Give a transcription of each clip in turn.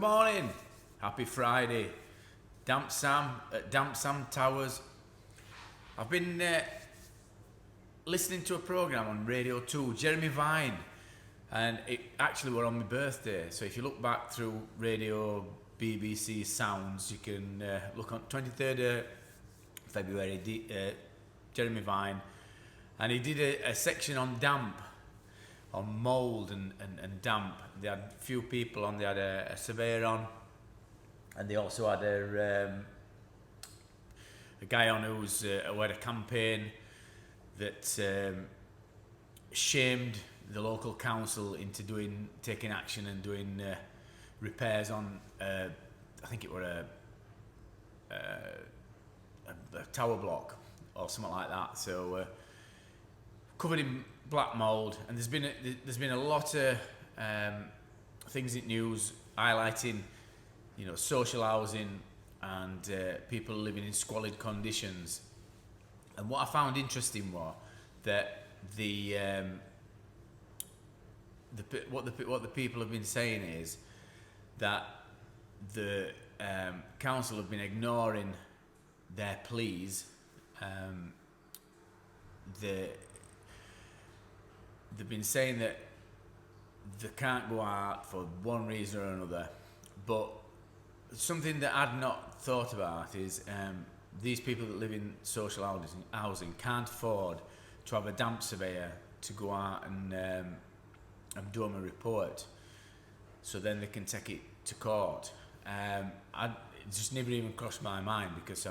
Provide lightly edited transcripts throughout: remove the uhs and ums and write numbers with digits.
Good morning. Happy Friday. Damp Sam at Damp Sam Towers. I've been listening to a programme on Radio 2, Jeremy Vine, and it actually were on my birthday. So if you look back through Radio BBC Sounds, you can look on 23rd of February, Jeremy Vine, and he did a section on damp, on mould and damp. They had a few people on, they had a surveyor on, and they also had a guy on who had a campaign that shamed the local council into taking action and doing repairs on, I think it were a tower block or something like that. So covered in black mould, and there's been a lot of things in news highlighting, social housing and people living in squalid conditions. And what I found interesting was that what the people have been saying is that the council have been ignoring their pleas. They've been saying that they can't go out for one reason or another, but something that I'd not thought about is these people that live in social housing can't afford to have a damp surveyor to go out and do them a report, so then they can take it to court. It just never even crossed my mind, because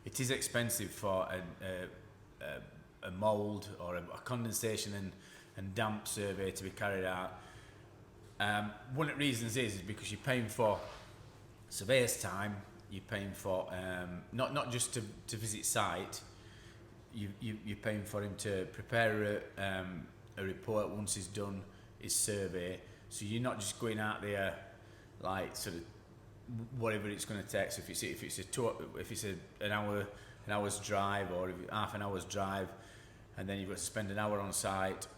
it is expensive for a mould or a condensation and damp survey to be carried out. One of the reasons is because you're paying for surveyor's time, you're paying for not just to visit site, you're paying for him to prepare a report once he's done his survey. So you're not just going out there like sort of whatever it's going to take. So if it's an hour's drive, or half an hour's drive, and then you've got to spend an hour on site,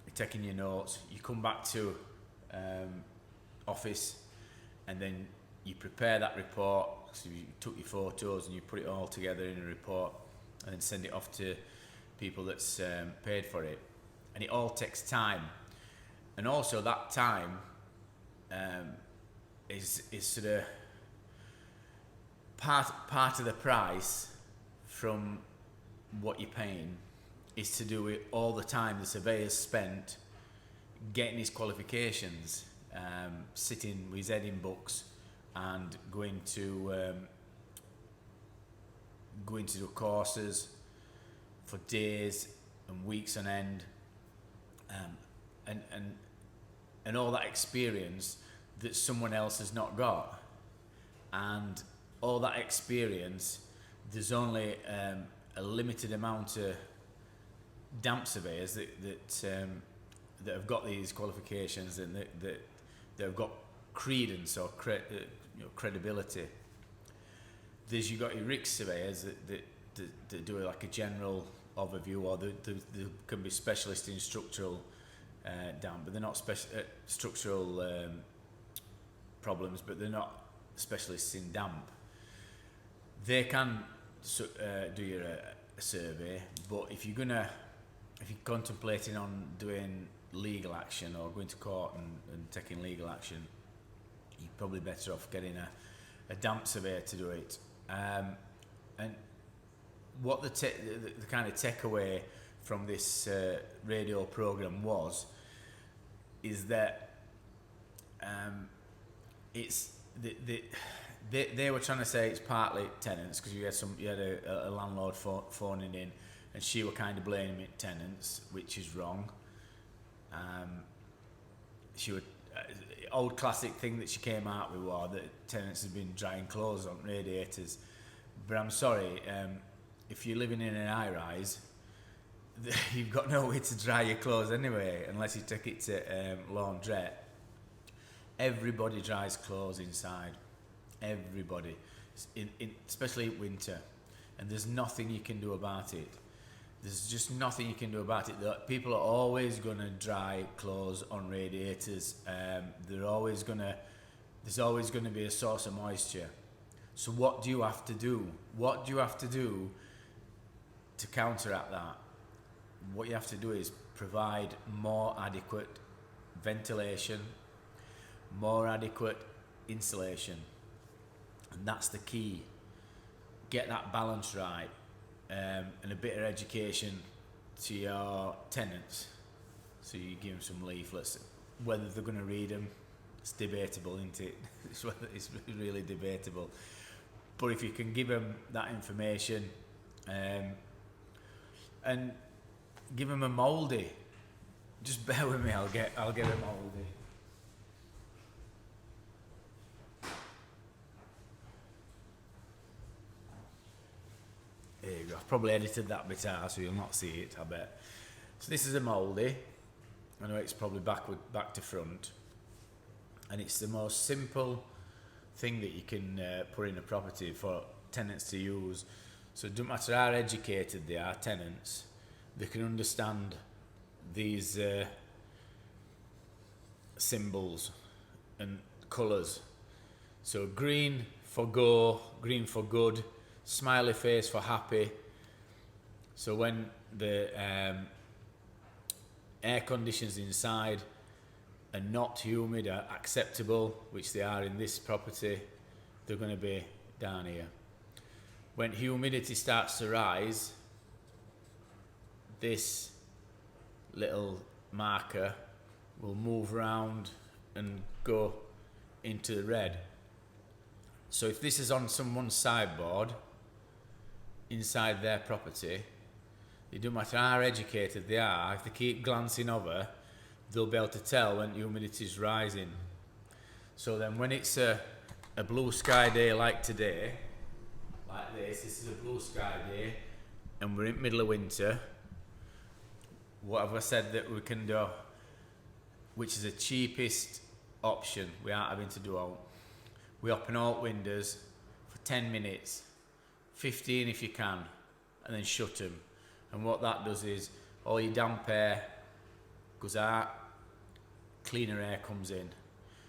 you're taking your notes, you come back to office, and then you prepare that report. So you took your photos and you put it all together in a report, and then send it off to people that's paid for it, and it all takes time. And also that time is sort of part of the price from what you're paying, is to do it all the time the surveyor's spent getting his qualifications, sitting with his head in books and going to do courses for days and weeks on end, and all that experience that someone else has not got. And all that experience, there's only a limited amount of damp surveyors that have got these qualifications and that have got credence or credibility. You've got your RICS surveyors that do like a general overview, or they can be specialists in structural damp, but they're not structural problems, but they're not specialists in damp. They can do you a survey, but if you're contemplating on doing legal action or going to court and taking legal action, you're probably better off getting a damp surveyor to do it. And what the kind of takeaway from this radio program is that it's they were trying to say it's partly tenants, because you had a landlord phoning in, and she were kind of blaming it tenants, which is wrong. She would old classic thing that she came out with was that tenants have been drying clothes on radiators. But I'm sorry, if you're living in an high rise, you've got no way to dry your clothes anyway, unless you take it to laundrette. Everybody dries clothes inside. Everybody, especially in winter, and there's nothing you can do about it. There's just nothing you can do about it. People are always going to dry clothes on radiators. They're there's always going to be a source of moisture. So what do you have to do? What do you have to do to counteract that? What you have to do is provide more adequate ventilation, more adequate insulation, and that's the key. Get that balance right, and a bit of education to your tenants. So you give them some leaflets. Whether they're going to read them, it's debatable, isn't it? It's really debatable. But if you can give them that information, and give them a mouldy, just bear with me. I'll get a mouldy. There you go. I've probably edited that bit out so you'll not see it, I bet. So this is a mouldy. I know it's probably back to front, and it's the most simple thing that you can put in a property for tenants to use. So it doesn't matter how educated they are, tenants, they can understand these symbols and colours. So green for go, green for good, smiley face for happy. So when the air conditions inside are not humid, are acceptable, which they are in this property, they're going to be down here. When humidity starts to rise, this little marker will move around and go into the red. So if this is on someone's sideboard inside their property, it doesn't matter how educated they are, if they keep glancing over, they'll be able to tell when humidity is rising. So then when it's a blue sky day like today, like this is a blue sky day, and we're in the middle of winter, what have I said that we can do, which is the cheapest option without having to do alt? We open alt windows for 10 minutes, 15 if you can, and then shut them. And what that does is all your damp air goes out, cleaner air comes in.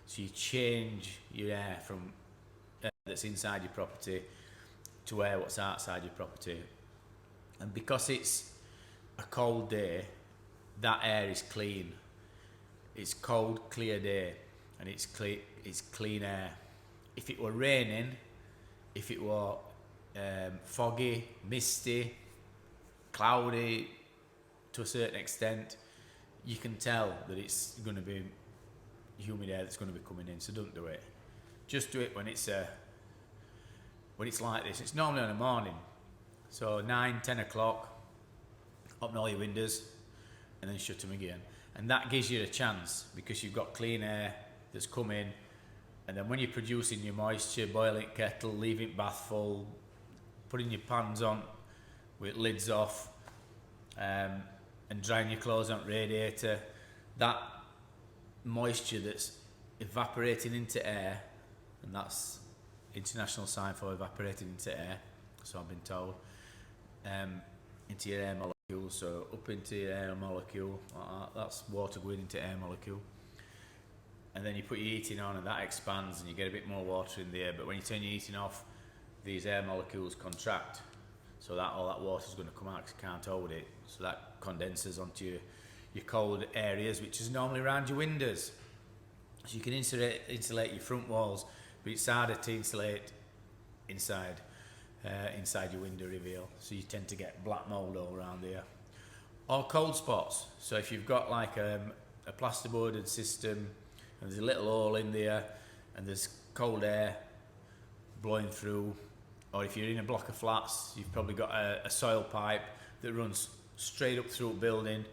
So you change your air from air that's inside your property to air what's outside your property. And because it's a cold day, that air is clean. It's cold, clear day, and it's clean air. If it were raining, if it were foggy, misty, cloudy to a certain extent, you can tell that it's going to be humid air that's going to be coming in. So don't do it. Just do it when it's like this. It's normally in the morning, so 9-10 o'clock. Open all your windows and then shut them again, and that gives you a chance because you've got clean air that's come in. And then when you're producing your moisture, boiling kettle, leaving it bath full, putting your pans on with lids off, and drying your clothes on radiator, that moisture that's evaporating into air, and that's international sign for evaporating into air, so I've been told, into your air molecule, so up into your air molecule, that's water going into air molecule. And then you put your heating on and that expands and you get a bit more water in the air, but when you turn your heating off, these air molecules contract, so that all that water is going to come out because you can't hold it, so that condenses onto your cold areas, which is normally around your windows. So you can insulate your front walls, but it's harder to insulate inside your window reveal, so you tend to get black mould all around there. Or cold spots, so if you've got like a plasterboarded system and there's a little hole in there and there's cold air blowing through, or if you're in a block of flats, you've probably got a soil pipe that runs straight up through a building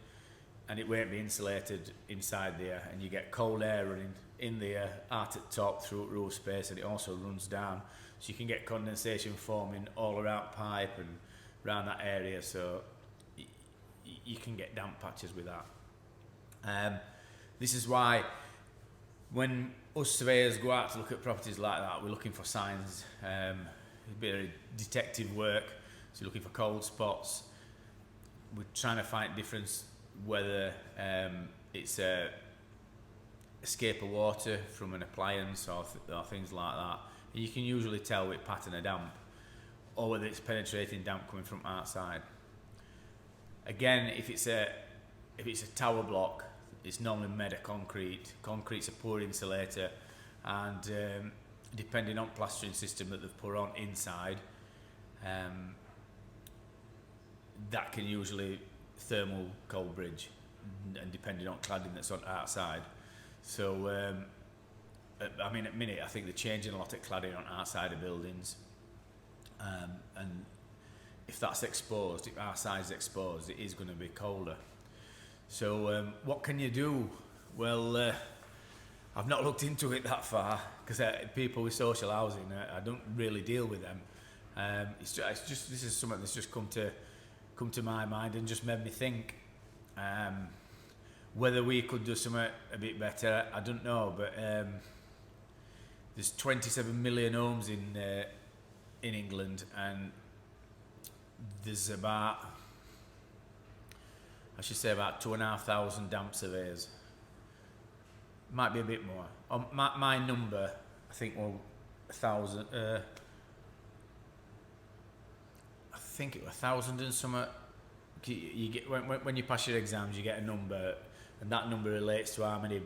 and it won't be insulated inside there, and you get cold air running in there out at top through roof space, and it also runs down, so you can get condensation forming all around pipe and around that area, so you can get damp patches with that. This is why when us surveyors go out to look at properties like that, we're looking for signs, a bit of detective work, so you're looking for cold spots. We're trying to find difference whether it's escape of water from an appliance or things like that. And you can usually tell with pattern of damp or whether it's penetrating damp coming from outside. Again, if it's a tower block, it's normally made of concrete. Concrete's a poor insulator, and depending on plastering system that they've put on inside, that can usually thermal cold bridge, and depending on cladding that's on outside. So, I mean, at the minute, I think they're changing a lot of cladding on outside of buildings, and if that's exposed, if our side's exposed, it is going to be colder. So what can you do? Well, I've not looked into it that far, because people with social housing, I don't really deal with them. It's just this is something that's just come to my mind and just made me think. Whether we could do something a bit better, I don't know. But there's 27 million homes in England, and there's about 2,500 damp surveyors. Might be a bit more. My number, I think, 1,000. I think it was 1,000 and something. You get when you pass your exams, you get a number, and that number relates to how many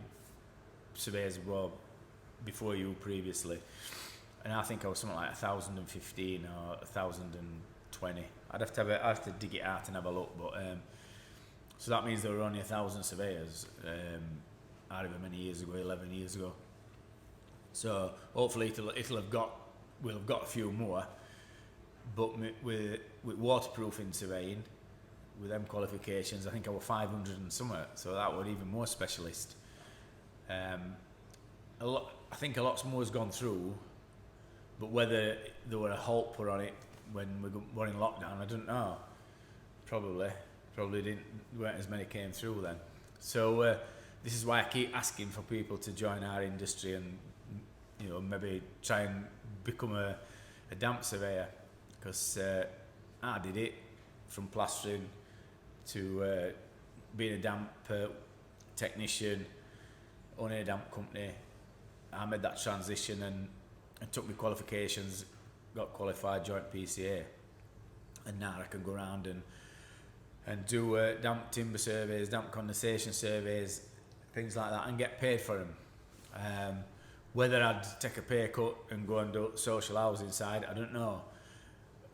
surveyors were before you previously. And I think I was something like 1,015 or 1,020. I'd have to dig it out and have a look, but so that means there were only 1,000 surveyors however many years ago, 11 years ago. So hopefully we'll have got a few more. But with waterproofing surveying, with them qualifications, I think I was 500 and something. So that was even more specialist. I think a lot more has gone through, but whether there were a halt put on it when we were in lockdown, I don't know. Probably weren't as many came through then. So this is why I keep asking for people to join our industry and maybe try and become a damp surveyor, because I did it from plastering to being a damp technician, owning a damp company. I made that transition and took my qualifications, got qualified joint PCA, and now I can go around and do damp timber surveys, damp condensation surveys, things like that, and get paid for them. Whether I'd take a pay cut and go and do social housing side, I don't know.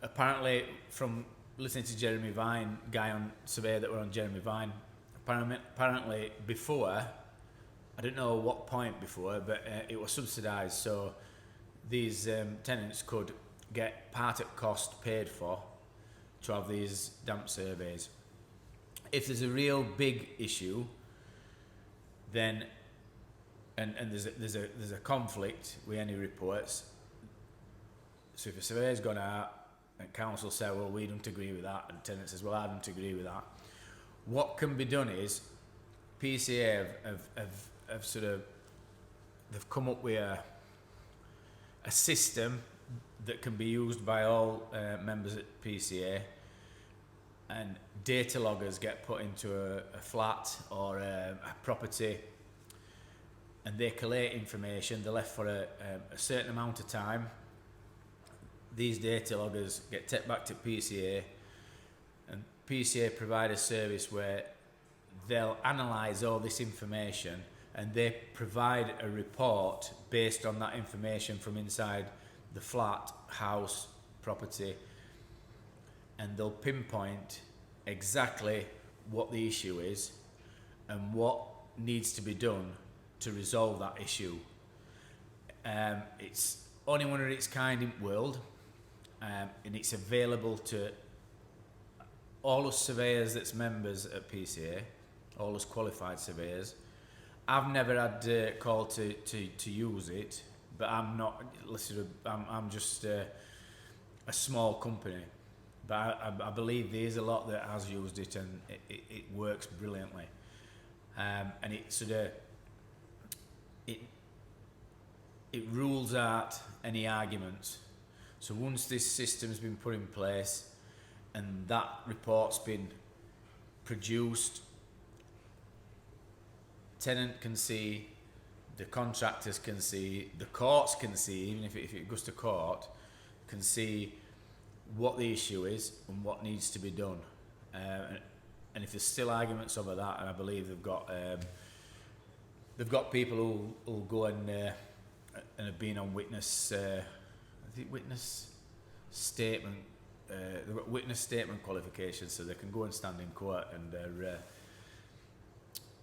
Apparently, from listening to Jeremy Vine, guy on surveyor that were on Jeremy Vine, apparently before, I don't know what point before, but it was subsidised, so these tenants could get part of cost paid for to have these damp surveys. If there's a real big issue, then and there's a conflict with any reports. So if a surveyor's gone out and council say, well, we don't agree with that, and tenant says, well, I don't agree with that, what can be done is PCA have sort of, they've come up with a system that can be used by all members at PCA, and data loggers get put into a flat or a property, and they collate information. They're left for a certain amount of time. These data loggers get taken back to PCA, and PCA provide a service where they'll analyse all this information, and they provide a report based on that information from inside the flat, house, property, and they'll pinpoint exactly what the issue is and what needs to be done to resolve that issue. It's only one of its kind in the world, and it's available to all us surveyors that's members at PCA, all us qualified surveyors. I've never had a call to use it, but I'm not listed. I'm just a small company, but I believe there's a lot that has used it, and it works brilliantly. And it sort of it rules out any arguments. So once this system's been put in place and that report's been produced, tenant can see the contractors can see, the courts can see, even if it goes to court, can see what the issue is and what needs to be done. And if there's still arguments over that, and I believe they've got people who'll go and have been on witness, witness statement. They've got witness statement qualifications, so they can go and stand in court, and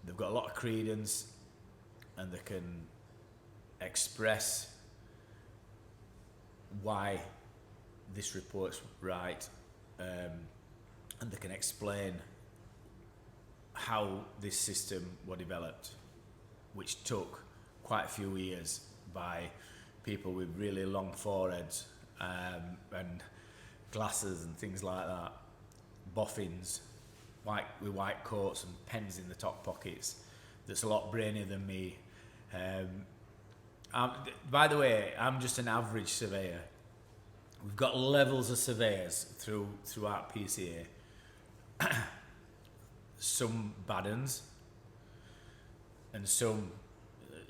they've got a lot of credence, and they can express why this report's right, and they can explain how this system was developed, which took quite a few years by people with really long foreheads and glasses and things like that, boffins, with white coats and pens in the top pockets. That's a lot brainier than me. By the way, I'm just an average surveyor. We've got levels of surveyors throughout PCA. Some bad uns, and some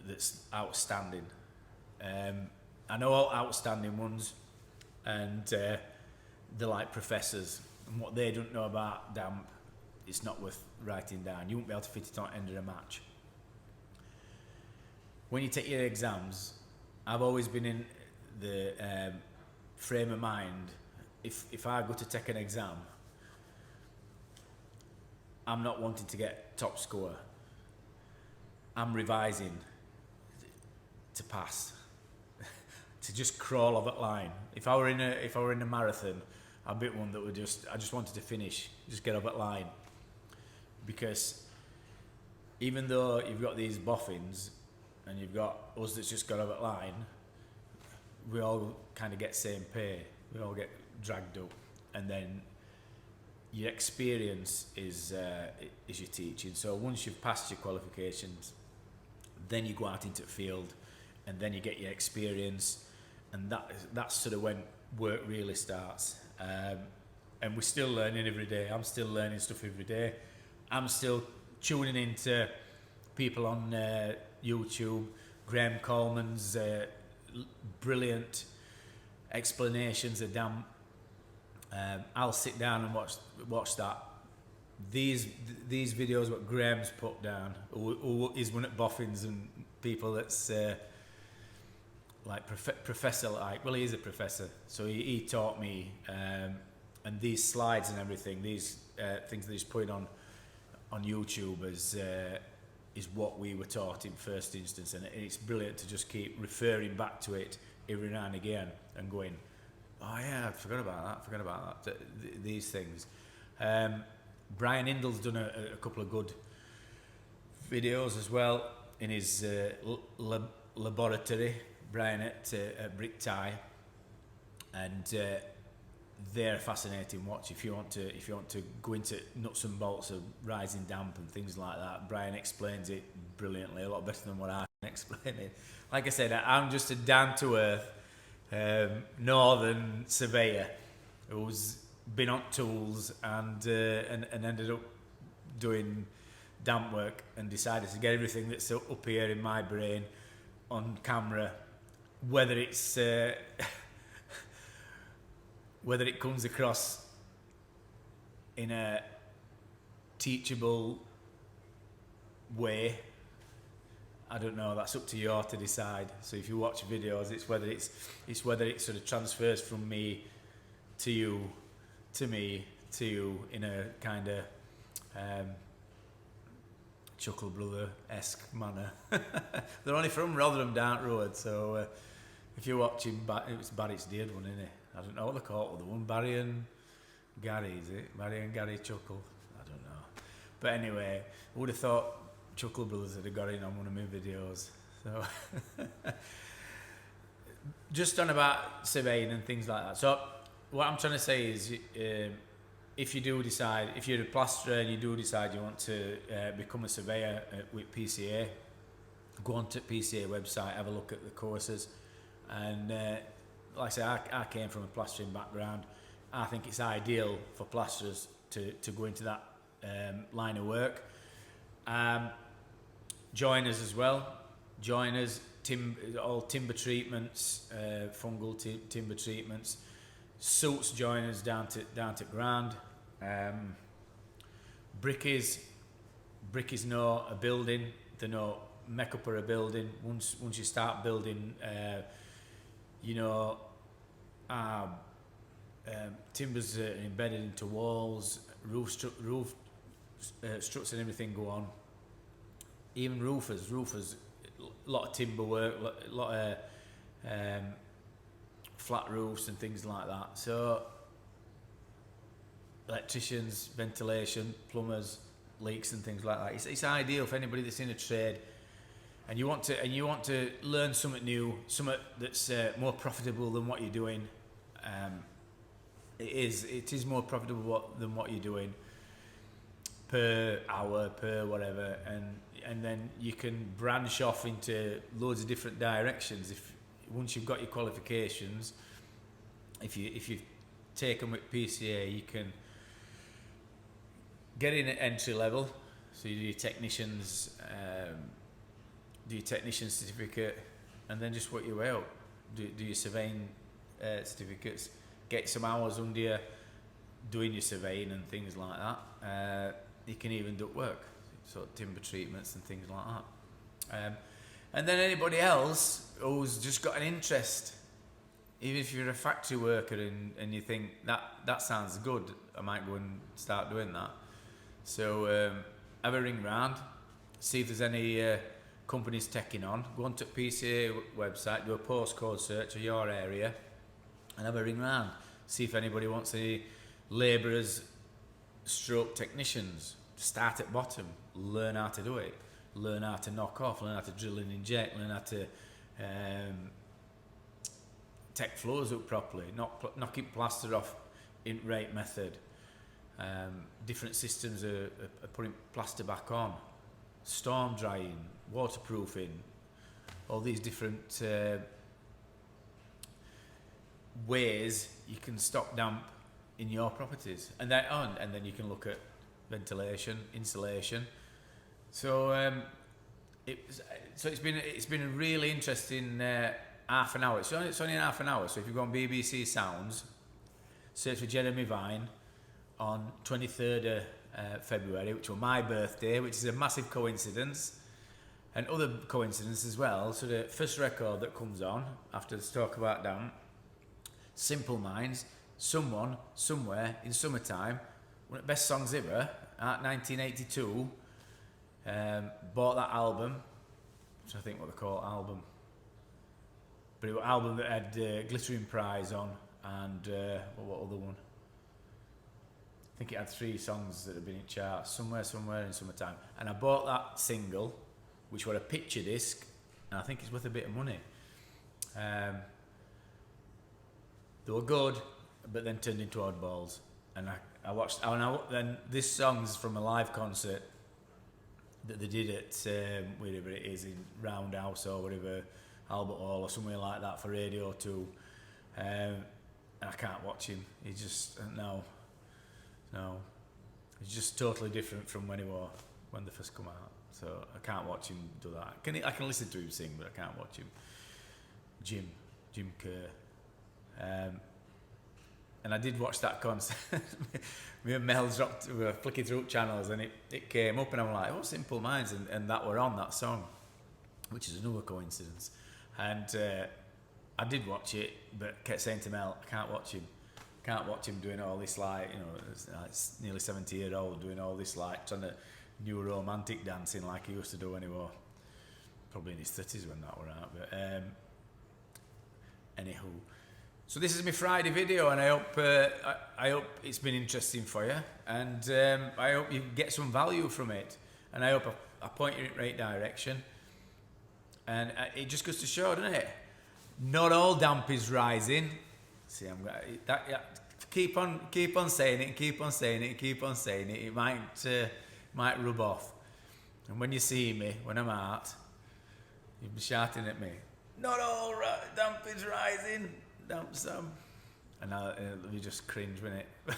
that's outstanding. I know all outstanding ones, and they're like professors, and what they don't know about damp, it's not worth writing down. You won't be able to fit it on the end of a match. When you take your exams, I've always been in the frame of mind, if I go to take an exam, I'm not wanting to get top score. I'm revising to pass, to just crawl over that line. If I were in a marathon, I'd be one that would I just wanted to finish, just get over that line. Because even though you've got these boffins and you've got us that's just got over that line, we all kind of get same pay. We all get dragged up, and then your experience is your teaching. So once you've passed your qualifications, then you go out into the field, and then you get your experience, and that's sort of when work really starts. And we're still learning every day. I'm still learning stuff every day. I'm still tuning into people on YouTube. Graham Coleman's brilliant explanations of damp. I'll sit down and watch that. These videos what Graham's put down, who is one at Boffins, and people that's like professor, like, well, he's a professor, so he taught me, and these slides and everything, these things that he's putting on YouTube is what we were taught in first instance, and it's brilliant to just keep referring back to it every now and again and going, oh yeah, I forgot about that. These things. Brian Indle's done a couple of good videos as well in his laboratory. Brian at Brick Tie, and they're a fascinating watch. If you want to go into nuts and bolts of rising damp and things like that, Brian explains it brilliantly, a lot better than what I can explain it. Like I said, I'm just a down to earth northern surveyor who's been on tools and ended up doing damp work and decided to get everything that's up here in my brain on camera, whether it's whether it comes across in a teachable way, I don't know. That's up to you to decide. So if you watch videos, it's whether it sort of transfers from me to you, to me to you, in a kind of Chuckle Brother-esque manner. They're only from Rotherham Down Road, so if you're watching, it's Barry's Dead one, isn't it? I don't know what they call it, the one, Barry and Gary, is it? Barry and Gary Chuckle? I don't know. But anyway, I would have thought Chuckle Brothers would have got in on one of my videos. So just on about surveying and things like that. So what I'm trying to say is, if you do decide, if you're a plasterer and you do decide you want to become a surveyor with PCA, go on to PCA website, have a look at the courses, and like I say, I came from a plastering background. I think it's ideal for plasterers to go into that line of work. Join us as well. joiners, all timber treatments, fungal timber treatments, suits joiners down to ground. Brickies know a building, they know make up of a building. Once you start building, timbers are embedded into walls, roof struts and everything go on. Even roofers, a lot of timber work, a lot of flat roofs and things like that. So electricians, ventilation, plumbers, leaks and things like that. It's ideal for anybody that's in a trade, and you want to learn something new, something that's more profitable than what you're doing. It is more profitable than what you're doing per hour, per whatever, and then you can branch off into loads of different directions. Once you've got your qualifications, if you take them with PCA, you can get in at entry level. So you do your technician's certificate, and then just work your way up. Do your surveying certificates. Get some hours under you doing your surveying and things like that. You can even do work, sort of timber treatments and things like that. And then anybody else who's just got an interest, even if you're a factory worker and you think that sounds good, I might go and start doing that. So have a ring round, see if there's any companies taking on. Go onto the PCA website, do a postcode search of your area, and have a ring round. See if anybody wants any labourers, stroke technicians. Start at bottom, learn how to do it, learn how to knock off, learn how to drill and inject, learn how to take floors up properly, knocking plaster off in right method. Different systems are putting plaster back on, storm drying, waterproofing, all these different ways you can stop damp in your properties, and then you can look at ventilation, insulation. So it's been a really interesting half an hour. It's only half an hour. So if you go on BBC Sounds, search for Jeremy Vine on 23rd of February, which was my birthday, which is a massive coincidence, and other coincidence as well. So the first record that comes on after the Talk About Damp, Simple Minds, someone, somewhere, in summertime, one of the best songs ever, 1982, bought that album, which I think what they call album, but it was an album that had Glittering Prize on, and what other one? I think it had 3 songs that had been in charts, somewhere in summertime, and I bought that single, which was a picture disc, and I think it's worth a bit of money. They were good, but then turned into oddballs. And I watched. Then this song's from a live concert that they did at wherever it is, in Roundhouse or whatever, Albert Hall or somewhere like that, for Radio 2. And I can't watch him. He just no. He's just totally different from when they first come out. So I can't watch him do that. I can listen to him sing, but I can't watch him. Jim Kerr. And I did watch that concert. Me and Mel we were flicking through channels, and it came up, and I'm like, oh, Simple Minds, and that were on that song, which is another coincidence. And I did watch it, but kept saying to Mel, I can't watch him doing all this, like, it's nearly 70-year-old doing all this, like, trying to new romantic dancing like he used to do anymore. Probably in his 30s when that were out, but anywho. So this is my Friday video, and I hope it's been interesting for you, and I hope you get some value from it, and I hope I point you in the right direction. And it just goes to show, doesn't it? Not all damp is rising. See, keep on saying it, keep on saying it, keep on saying it. It might rub off, and when you see me when I'm out, you'll be shouting at me. Not all damp is rising. Damp some, and you just cringe, wouldn't it?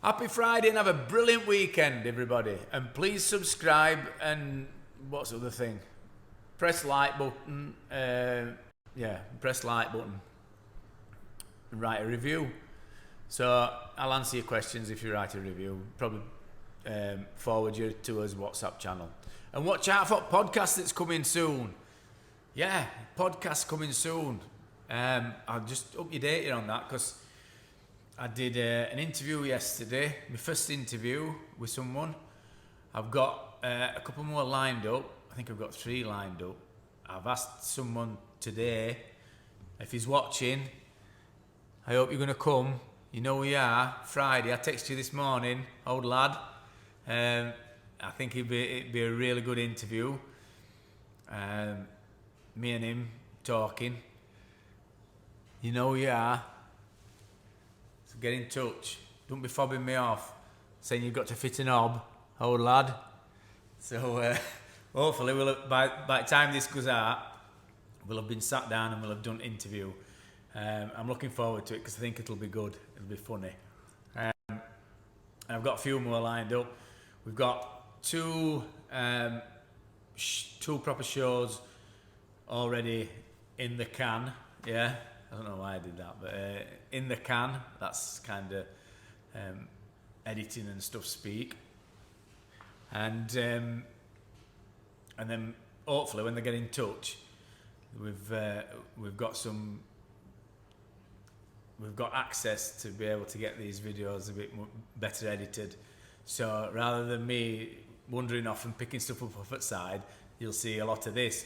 Happy Friday, and have a brilliant weekend, everybody. And please subscribe and what's the other thing? Press like button. Press like button. Write a review. So I'll answer your questions if you write a review. Probably forward you to us WhatsApp channel. And watch out for podcast that's coming soon. Yeah, podcast coming soon. I'll just up your date here on that because I did an interview yesterday, my first interview with someone. I've got a couple more lined up. I think I've got 3 lined up. I've asked someone today if he's watching. I hope you're going to come. You know who you are. Friday, I texted you this morning, old lad. I think it'd be a really good interview. Me and him talking. You know who you are. So get in touch. Don't be fobbing me off, saying you've got to fit a knob, old lad. So hopefully, by the time this goes out, we'll have been sat down and we'll have done an interview. I'm looking forward to it because I think it'll be good. It'll be funny. And I've got a few more lined up. We've got 2 proper shows already in the can. Yeah, I don't know why I did that, but in the can. That's kind of editing and stuff speak. And then hopefully when they get in touch, we've got access to be able to get these videos a bit better edited. So rather than me wandering off and picking stuff up off outside, you'll see a lot of this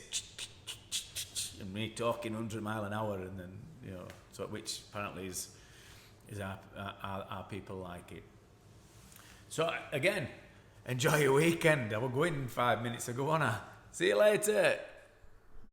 and me talking 100 mile an hour, and then so which apparently is our people like it. So again, enjoy your weekend. I will go in 5 minutes. I go on. See you later.